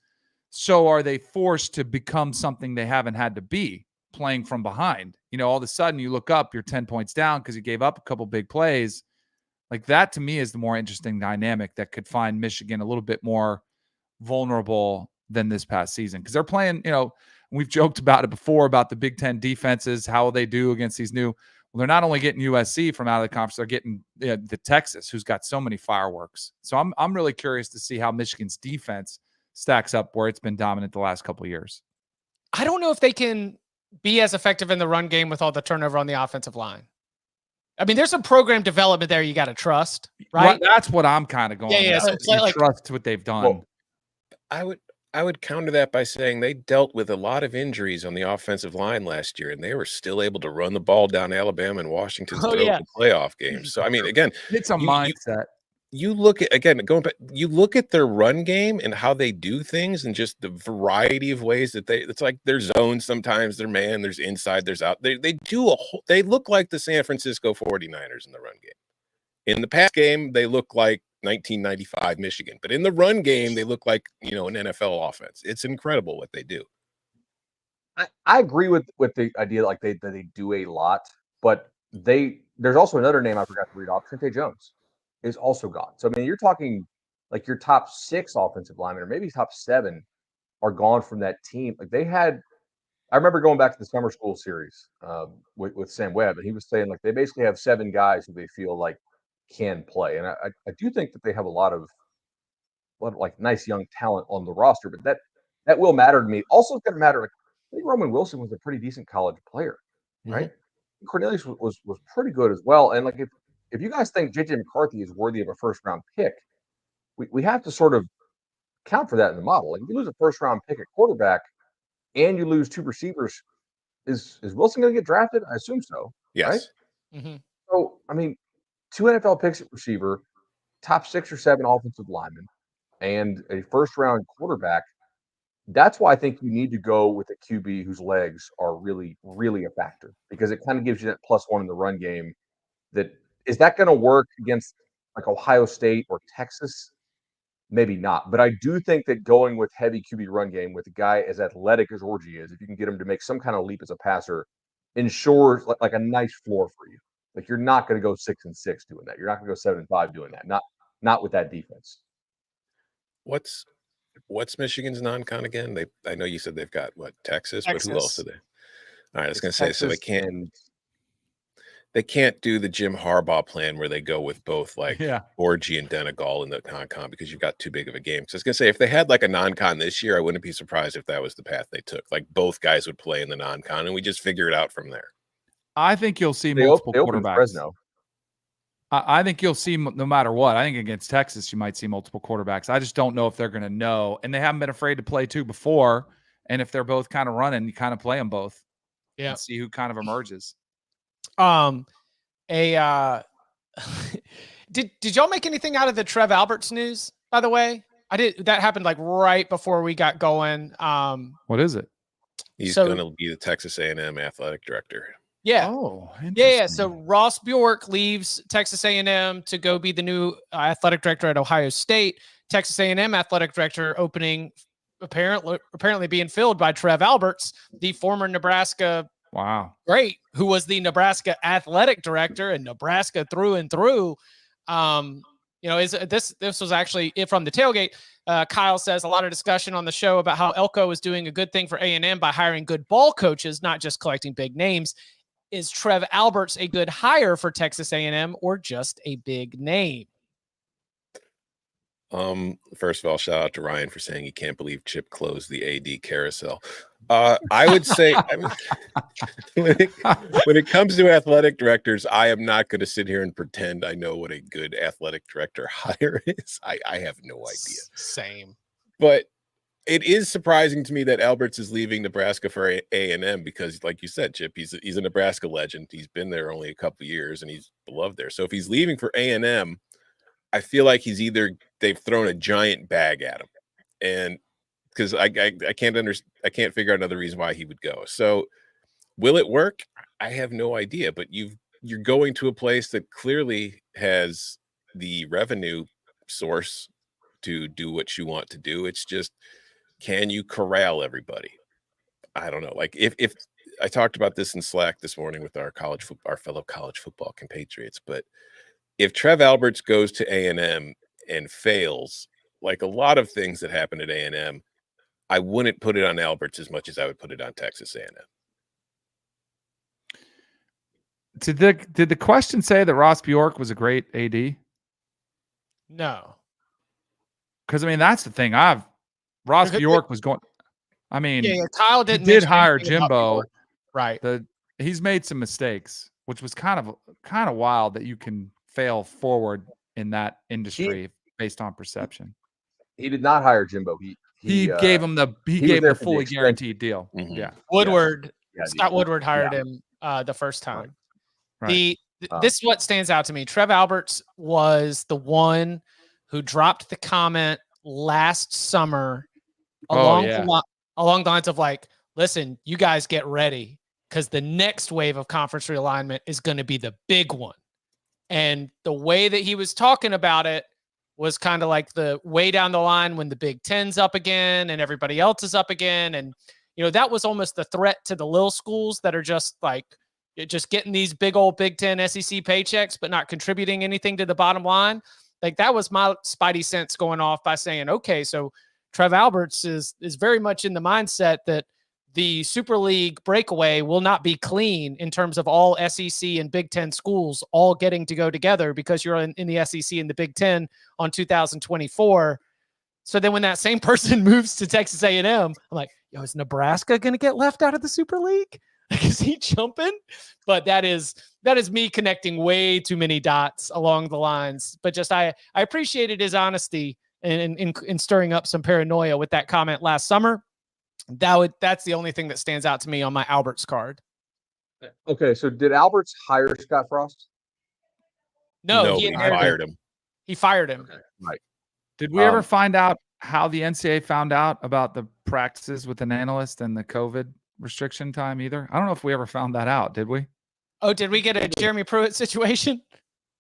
So are they forced to become something they haven't had to be, playing from behind? All of a sudden you look up, you're 10 points down because you gave up a couple big plays. Like that to me is the more interesting dynamic that could find Michigan a little bit more vulnerable than this past season because they're playing, we've joked about it before about the Big Ten defenses, how they do against these new, well, they're not only getting USC from out of the conference, they're getting the Texas, who's got so many fireworks. So I'm really curious to see how Michigan's defense stacks up where it's been dominant the last couple of years.
I don't know if they can be as effective in the run game with all the turnover on the offensive line. I mean, there's some program development there you got to trust, right?
Well, that's what I'm kind of going.
Yeah.
So trust what they've done.
Well,
I would counter that by saying they dealt with a lot of injuries on the offensive line last year, and they were still able to run the ball down Alabama and Washington's throat in playoff games. So, I mean, again,
it's a mindset.
You look at, again, going back, you look at their run game and how they do things and just the variety of ways that it's like there's zones sometimes, they're man, there's inside, there's out. They look like the San Francisco 49ers in the run game. In the pass game, they look like 1995 Michigan, but in the run game, they look like, an NFL offense. It's incredible what they do.
I agree with the idea like they do a lot, but there's also another name I forgot to read off. Trente Jones is also gone. So I mean, you're talking like your top 6 offensive linemen, or maybe top 7, are gone from that team. Like I remember going back to the summer school series with Sam Webb, and he was saying like they basically have 7 guys who they feel like can play, and I do think that they have a lot of like nice young talent on the roster, but that will matter to me. Also, it's going to matter. Like I think Roman Wilson was a pretty decent college player, right? Mm-hmm. Cornelius was pretty good as well. And like if you guys think J.J. McCarthy is worthy of a first-round pick, we have to sort of count for that in the model. Like if you lose a first-round pick at quarterback and you lose 2 receivers, is Wilson going to get drafted? I assume so.
Yes.
Right? Mm-hmm. So I mean, 2 NFL picks at receiver, top 6 or 7 offensive linemen, and a first-round quarterback. That's why I think you need to go with a QB whose legs are really, really a factor, because it kind of gives you that +1 in the run game. Is that going to work against like Ohio State or Texas? Maybe not. But I do think that going with heavy QB run game with a guy as athletic as Orji is, if you can get him to make some kind of leap as a passer, ensures like a nice floor for you. Like you're not going to go 6-6 doing that. You're not going to go 7-5 doing that. Not with that defense.
What's Michigan's non-con again? I know you said they've got Texas, but who else are they? All right, I was going to say, so they can't do the Jim Harbaugh plan where they go with both Orgy and Donegal in the non-con because you've got too big of a game. So I was going to say, if they had like a non-con this year, I wouldn't be surprised if that was the path they took. Like both guys would play in the non-con, and we just figure it out from there.
I think you'll see multiple quarterbacks.
Fresno.
I think you'll see no matter what. I think against Texas, you might see multiple quarterbacks. I just don't know if they're going to know, and they haven't been afraid to play two before. And if they're both kind of running, you kind of play them both. Yeah, and see who kind of emerges.
Did y'all make anything out of the Trev Alberts news? By the way, I did. That happened like right before we got going.
What is it?
He's going to be the Texas A&M athletic director.
Yeah.
Oh,
yeah. So Ross Bjork leaves Texas A&M to go be the new athletic director at Ohio State. Texas A&M athletic director opening apparently being filled by Trev Alberts, the former Nebraska great, who was the Nebraska athletic director and Nebraska through and through. This was actually it from the tailgate. Kyle says a lot of discussion on the show about how Elko is doing a good thing for A&M by hiring good ball coaches, not just collecting big names. Is Trev Alberts a good hire for Texas A&M or just a big name?
First of all, shout out to Ryan for saying he can't believe Chip closed the AD carousel. I would say when it comes to athletic directors, I am not going to sit here and pretend I know what a good athletic director hire is. I have no idea.
Same.
But it is surprising to me that Alberts is leaving Nebraska for A&M because, like you said, Chip, he's a Nebraska legend. He's been there only a couple of years and he's beloved there. So if he's leaving for A&M, I feel like they've thrown a giant bag at him, and because I can't figure out another reason why he would go. So will it work? I have no idea. But you're going to a place that clearly has the revenue source to do what you want to do. It's just, can you corral everybody? I don't know. Like if I talked about this in Slack this morning with our fellow college football compatriots, but if Trev Alberts goes to A&M and fails, like a lot of things that happen at A&M, I wouldn't put it on Alberts as much as I would put it on Texas A&M.
Did the question say that Ross Bjork was a great AD?
No.
Because, I mean, that's the thing. Ross Bjork was going. I mean,
Kyle
did hire Jimbo.
Right.
He's made some mistakes, which was kind of wild that you can fail forward in that industry based on perception.
He did not hire Jimbo.
He gave him the fully guaranteed deal.
Mm-hmm.
Yeah.
Scott Woodward hired him the first time.
Right.
This is what stands out to me. Trev Alberts was the one who dropped the comment last summer along the lines of like, listen, you guys get ready because the next wave of conference realignment is going to be the big one. And the way that he was talking about it was kind of like the way down the line when the Big Ten's up again and everybody else is up again. And, that was almost the threat to the little schools that are just like, just getting these big old Big Ten SEC paychecks, but not contributing anything to the bottom line. Like that was my spidey sense going off by saying, okay, so Trev Alberts is very much in the mindset that the Super League breakaway will not be clean in terms of all SEC and Big Ten schools all getting to go together because you're in the SEC and the Big Ten on 2024. So then when that same person moves to Texas A&M, I'm like, is Nebraska going to get left out of the Super League? Is he jumping? But that is me connecting way too many dots along the lines. But just I appreciated his honesty in stirring up some paranoia with that comment last summer. That's the only thing that stands out to me on my Alberts card.
Okay, so did Alberts hire Scott Frost?
No,
he fired him.
He fired him.
Okay, right.
Did we ever find out how the NCAA found out about the practices with an analyst and the COVID restriction time either? I don't know if we ever found that out, did we?
Oh, did we get a Jeremy Pruitt situation?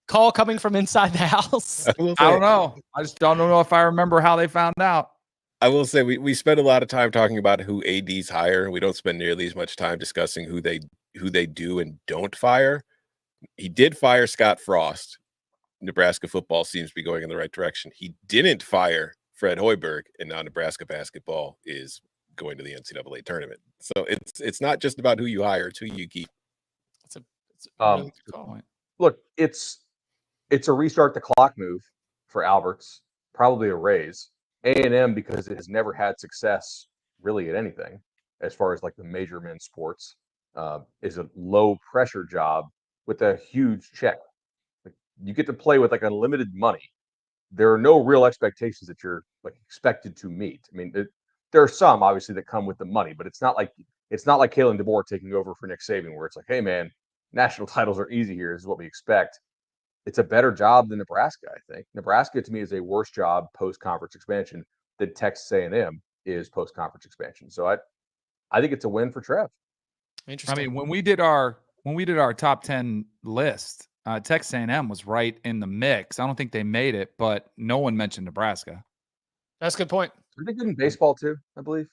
Call coming from inside the house?
I don't know. I just don't know if I remember how they found out.
I will say we spend a lot of time talking about who ADs hire. We don't spend nearly as much time discussing who they who they do and don't fire. He did fire Scott Frost. Nebraska football seems to be going in the right direction. He didn't fire Fred Hoiberg, and now Nebraska basketball is going to the NCAA tournament. So it's not just about who you hire, it's who you keep.
It's a really good call.
Look, it's a restart the clock move for Alberts, probably a raise. A&M, because it has never had success really at anything as far as like the major men's sports, is a low pressure job with a huge check. Like, you get to play with like unlimited money. There are no real expectations that you're like expected to meet. I mean, there are some obviously that come with the money, but it's not like Kalen DeBoer taking over for Nick Saban, where it's like, hey man, national titles are easy here. This is what we expect. It's a better job than Nebraska, I think. Nebraska, to me, is a worse job post-conference expansion than Texas A&M is post-conference expansion. So I think it's a win for Trev.
Interesting.
I mean, when we did our top 10 list, Texas A&M was right in the mix. I don't think they made it, but no one mentioned Nebraska.
That's a good point.
Are they good in baseball too, I believe?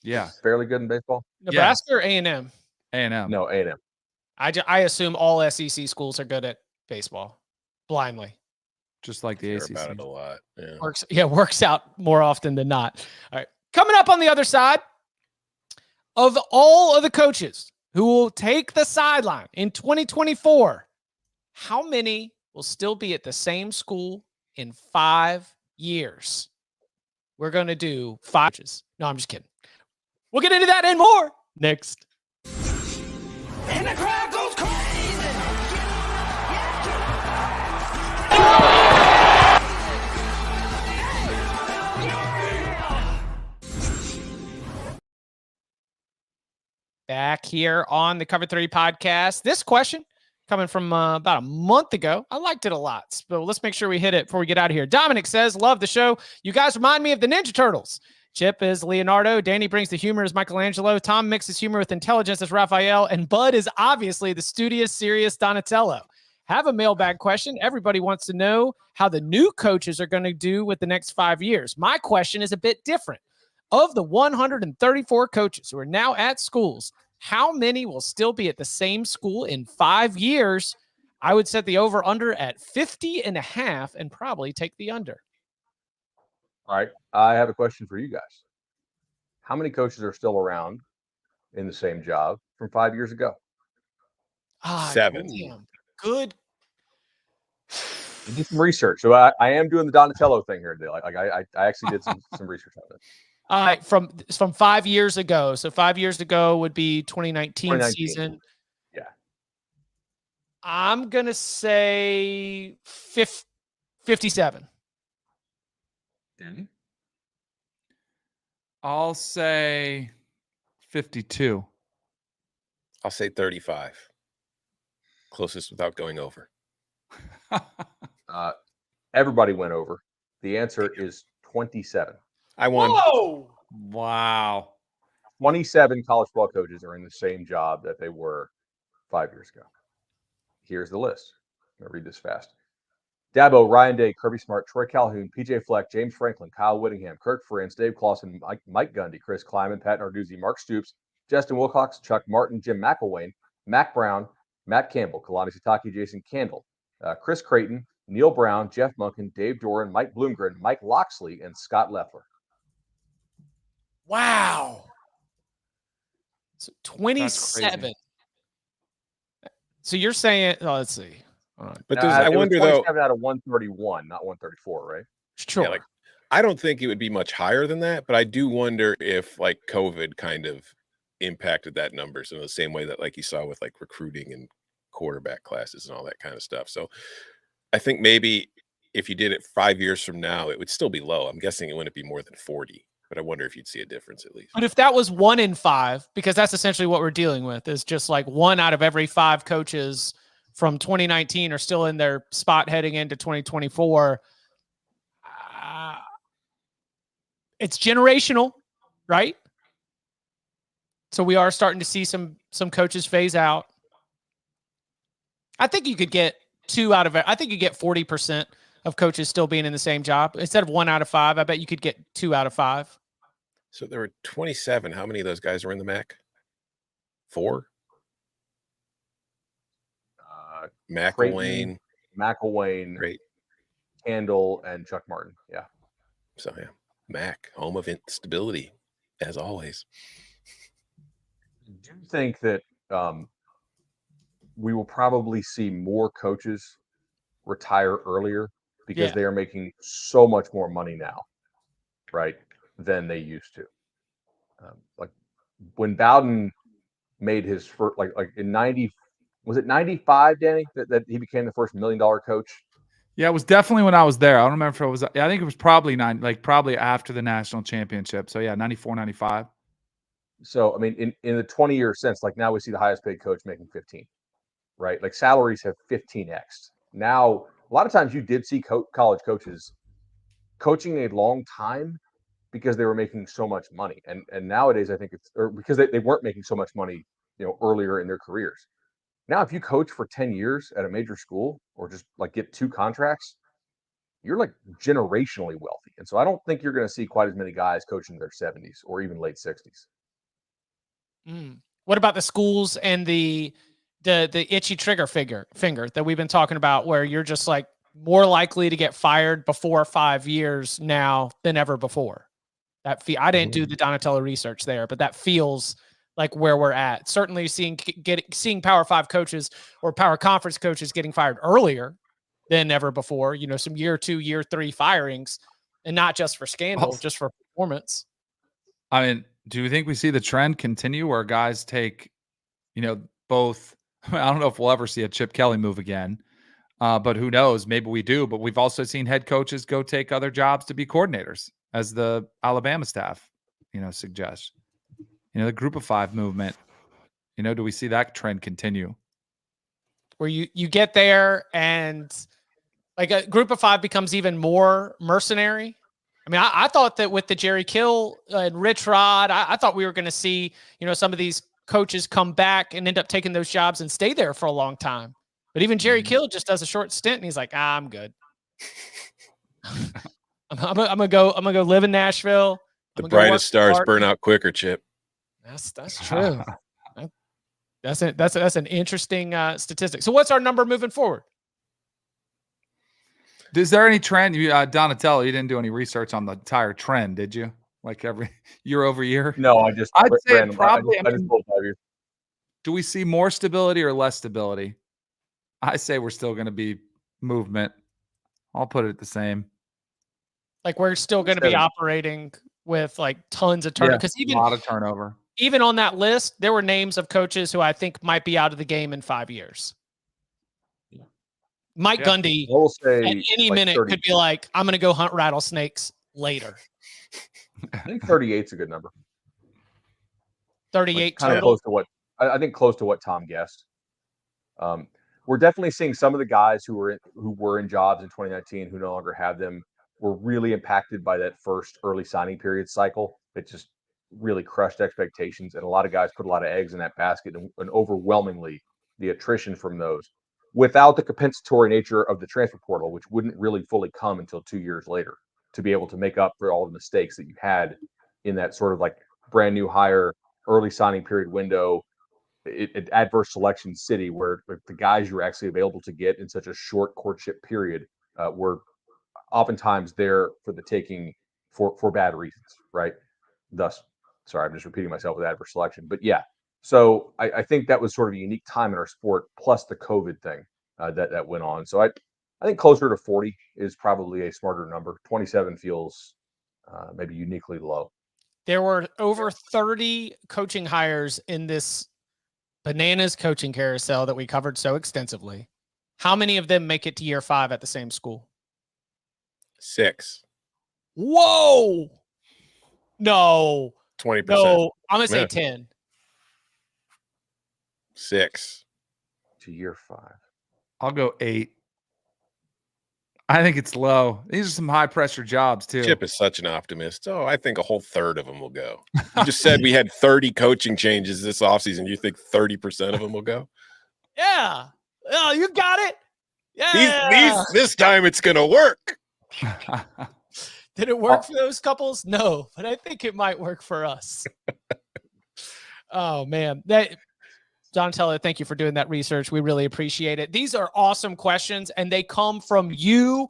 Yeah.
Fairly good in baseball?
Nebraska or A&M?
A&M.
No, A&M.
I assume all SEC schools are good at baseball blindly.
Just like the ACC.
About it a lot.
Works out more often than not. All right. Coming up on the other side, of all of the coaches who will take the sideline in 2024, how many will still be at the same school in 5 years? We're going to do 5 coaches. No, I'm just kidding. We'll get into that and more next.
And the crowd goes crazy.
Back here on the Cover 3 podcast. This question coming from about a month ago. I liked it a lot, but let's make sure we hit it before we get out of here. Dominic says, love the show. You guys remind me of the Ninja Turtles. Chip is Leonardo. Danny brings the humor as Michelangelo. Tom mixes humor with intelligence as Raphael. And Bud is obviously the studious, serious Donatello. Have a mailbag question. Everybody wants to know how the new coaches are going to do with the next 5 years. My question is a bit different. Of the 134 coaches who are now at schools, how many will still be at the same school in 5 years? I would set the over-under at 50.5 and probably take the under.
All right. I have a question for you guys. How many coaches are still around in the same job from 5 years ago?
7.
Damn. Good.
I did some research. So I am doing the Donatello thing here today. Like I actually did some research on it.
All right, from 5 years ago. So 5 years ago would be 2019 season.
Yeah.
I'm going to say 57.
Danny?
I'll say 52.
I'll say 35. Closest without going over.
Everybody went over. The answer is 27.
I won.
Whoa!
Wow.
27 college football coaches are in the same job that they were 5 years ago. Here's the list. I'm going to read this fast. Dabo, Ryan Day, Kirby Smart, Troy Calhoun, PJ Fleck, James Franklin, Kyle Whittingham, Kirk Ferentz, Dave Clawson, Mike Gundy, Chris Kleiman, Pat Narduzzi, Mark Stoops, Justin Wilcox, Chuck Martin, Jim McElwain, Mac Brown, Matt Campbell, Kalani Sitake, Jason Candle, Chris Creighton, Neil Brown, Jeff Munkin, Dave Doran, Mike Bloomgren, Mike Loxley, and Scott Leffler.
Wow. So 27. So you're saying, let's see. All right.
But I wonder though.
27 out of 131, not 134, right?
Sure.
Yeah, I don't think it would be much higher than that, but I do wonder if like COVID kind of impacted that numbers in the same way that like you saw with like recruiting and quarterback classes and all that kind of stuff. So I think maybe if you did it 5 years from now, it would still be low. I'm guessing it wouldn't be more than 40, but I wonder if you'd see a difference at least.
But if that was 1 in 5, because that's essentially what we're dealing with, is just like 1 out of every 5 coaches from 2019 are still in their spot heading into 2024. It's generational, right? So we are starting to see some coaches phase out. I think you could get 2 out of it. I think you get 40% of coaches still being in the same job. Instead of 1 out of 5, I bet you could get 2 out of 5.
So there were 27. How many of those guys are in the MAC? 4? McElwain,
McElwain,
great.
Handel, and Chuck Martin. Yeah.
So yeah, Mac, home of instability, as always.
Do you think that we will probably see more coaches retire earlier because
Yeah.
they are making so much more money now, right, than they used to? Like when Bowden made his first, like in 90, was it 95, Danny, that he became the first $1 million coach?
Yeah, it was definitely when I was there. I don't remember if it was, I think it was probably probably after the national championship. So yeah, 94, 95.
So, I mean, in the 20 years since, like now we see the highest paid coach making 15, right? Like salaries have 15x. Now, a lot of times you did see college coaches coaching a long time because they were making so much money. And nowadays, I think it's, or because they weren't making so much money, earlier in their careers. Now, if you coach for 10 years at a major school or just like get 2 contracts, you're like generationally wealthy. And so I don't think you're going to see quite as many guys coaching in their 70s or even late 60s.
What about the schools and the itchy trigger finger that we've been talking about, where you're just like more likely to get fired before 5 years now than ever before? I didn't do the Donatello research there, but that feels like where we're at. Certainly seeing Power 5 coaches or Power Conference coaches getting fired earlier than ever before, some year 2, year 3 firings, and not just for scandal, just for performance.
I mean, do you think we see the trend continue where guys take, both? I don't know if we'll ever see a Chip Kelly move again, but who knows? Maybe we do. But we've also seen head coaches go take other jobs to be coordinators, as the Alabama staff, suggests. The Group of 5 movement. Do we see that trend continue?
Where you get there and like a Group of 5 becomes even more mercenary. I mean, I thought that with the Jerry Kill and Rich Rod, I thought we were going to see, some of these coaches come back and end up taking those jobs and stay there for a long time. But even Jerry Kill just does a short stint and he's like, I'm good. I'm gonna go live in Nashville.
The brightest stars burn out quicker, Chip.
That's true. That's an interesting statistic. So what's our number moving forward?
Is there any trend? Donatello, you didn't do any research on the entire trend, did you? Like every year over year?
No,
I'd say
random.
probably.
I just pulled 5 years.
Do we see more stability or less stability? I say we're still going to be movement. I'll put it the same.
Like we're still going to be operating with like tons of turnover. Because
a lot of turnover.
Even on that list, there were names of coaches who I think might be out of the game in 5 years. Mike Gundy at any minute 30. Could be like, I'm going to go hunt rattlesnakes later.
I think 38 is a good number.
38
kind of close to what I think close to what Tom guessed. We're definitely seeing some of the guys who were in jobs in 2019 who no longer have them were really impacted by that first early signing period cycle. It just really crushed expectations, and a lot of guys put a lot of eggs in that basket, and overwhelmingly the attrition from those, without the compensatory nature of the transfer portal, which wouldn't really fully come until 2 years later, to be able to make up for all the mistakes that you had in that sort of like brand new hire, early signing period window, adverse selection city, where the guys you're actually available to get in such a short courtship period were oftentimes there for the taking for bad reasons, right? Thus, sorry, I'm just repeating myself with adverse selection. But yeah, so I think that was sort of a unique time in our sport, plus the COVID thing that went on. So I think closer to 40 is probably a smarter number. 27 feels maybe uniquely low.
There were over 30 coaching hires in this bananas coaching carousel that we covered so extensively. How many of them make it to year 5 at the same school?
6.
Whoa. No.
20%.
No, I'm going to say 10.
6.
To year 5.
I'll go 8. I think it's low. These are some high pressure jobs too.
Chip is such an optimist. Oh, I think a whole third of them will go. You just said we had 30 coaching changes this offseason. You think 30% of them will go?
Yeah. Oh, you got it. Yeah.
This time it's going to work.
Did it work for those couples? No, but I think it might work for us. Oh man, Donatella, thank you for doing that research. We really appreciate it. These are awesome questions, and they come from you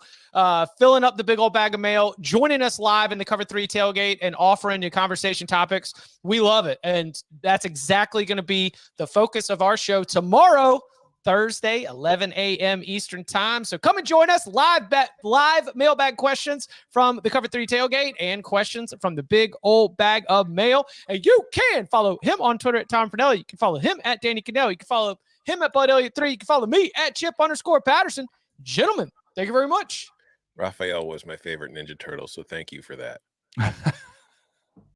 filling up the big old bag of mail, joining us live in the Cover 3 tailgate, and offering your conversation topics. We love it, and that's exactly going to be the focus of our show tomorrow, Thursday, 11 a.m. Eastern time. So come and join us. Live mailbag questions from the Cover 3 tailgate and questions from the big old bag of mail. And you can follow him on Twitter at Tom Fernelli. You can follow him at Danny Cannell. You can follow him at Bud Elliott 3. You can follow me at Chip_Patterson. Gentlemen, thank you very much.
Raphael was my favorite Ninja Turtle, so thank you for that.